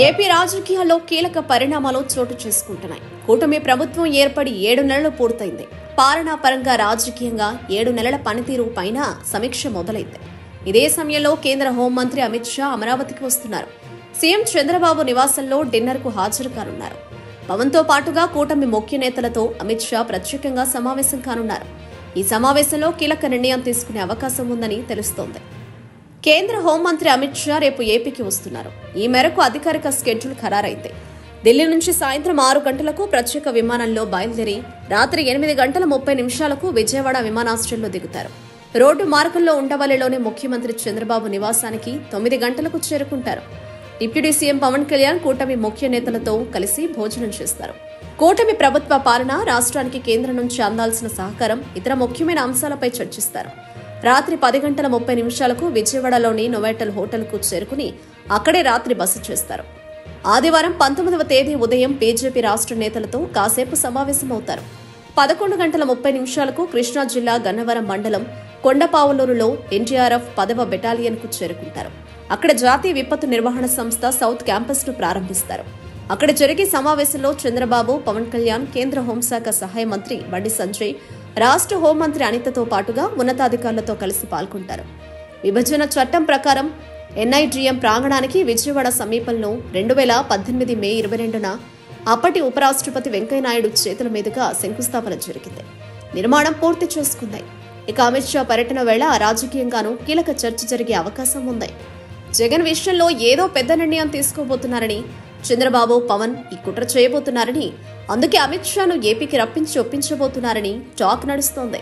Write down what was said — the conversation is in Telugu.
ఏపీ రాజకీయాల్లో కీలక పరిణామాలు చోటు చేసుకుంటున్నాయి. కూటమి ప్రభుత్వం ఏర్పడి 7 నెలలు పూర్తయింది. పాలనా పరంగా రాజకీయంగా 7 నెలల పనితీరు పైన సమీక్ష మొదలైంది. ఇదే సమయంలో కేంద్ర హోంమంత్రి అమిత్ షా అమరావతికి వస్తున్నారు. సీఎం చంద్రబాబు నివాసంలో డిన్నర్ కు హాజరు కానున్నారు. పవన్ తో పాటుగా కూటమి ముఖ్య నేతలతో అమిత్ షా ప్రత్యేకంగా సమావేశం కానున్నారు. ఈ సమావేశంలో కీలక నిర్ణయం తీసుకునే అవకాశం ఉందని తెలుస్తోంది. కేంద్ర హోంమంత్రి అమిత్ షా రేపు ఏపీకి వస్తున్నారు. ఈ మేరకు అధికారిక స్కెడ్యూల్ ఖరారైంది. ఢిల్లీ నుంచి సాయంత్రం 6 గంటలకు ప్రత్యేక విమానంలో బయలుదేరి రాత్రి 8:30 విజయవాడ విమానాశ్రయంలో దిగుతారు. రోడ్డు మార్గంలో ఉండవల్లిలోని ముఖ్యమంత్రి చంద్రబాబు నివాసానికి 9 గంటలకు చేరుకుంటారు. డిప్యూటీ సీఎం పవన్ కళ్యాణ్ కూటమి ముఖ్య నేతలతో కలిసి భోజనం చేస్తారు. కూటమి ప్రభుత్వ పాలన, రాష్ట్రానికి కేంద్రం నుంచి అందాల్సిన సహకారం, ఇతర ముఖ్యమైన అంశాలపై చర్చిస్తారు. రాత్రి 10:30 విజయవాడలోని నోవాటెల్ హోటల్కు చేరుకుని అక్కడే రాత్రి బస చేస్తారు. ఆదివారం 19వ తేదీ ఉదయం బీజేపీ రాష్ట్ర నేతలతో కాసేపు సమావేశమవుతారు. 11:30 కృష్ణా జిల్లా గన్నవరం మండలం కొండపావులూరులో ఎన్టీఆర్ఎఫ్ 10వ బెటాలియన్ కు చేరుకుంటారు. అక్కడ జాతీయ విపత్తు నిర్వహణ సంస్థ సౌత్ క్యాంపస్ ను ప్రారంభిస్తారు. అక్కడ జరిగే సమావేశంలో చంద్రబాబు, పవన్ కళ్యాణ్, కేంద్ర హోంశాఖ సహాయ మంత్రి బండి సంజయ్, రాష్ట్ర హోంమంత్రి అనితతో పాటుగా ఉన్నతాధికారులతో కలిసి పాల్గొంటారు. విభజన చట్టం ప్రకారం ఎన్ఐజీఎం ప్రాంగణానికి విజయవాడ సమీపంలో 2018 మే 22న అప్పటి ఉపరాష్ట్రపతి వెంకయ్యనాయుడు చేతుల మీదుగా శంకుస్థాపన జరిగింది. నిర్మాణం పూర్తి చేసుకుంది. ఇక అమిత్ షా పర్యటన వేళ రాజకీయంగానూ కీలక చర్చ జరిగే అవకాశం ఉంది. జగన్ విషయంలో ఏదో పెద్ద నిర్ణయం తీసుకోబోతున్నారని, చంద్రబాబు, పవన్ ఈ కుట్ర చేయబోతున్నారని, అందుకే అమిత్ షాను ఏపీకి రప్పించి ఒప్పించబోతున్నారని టాక్ నడుస్తోంది.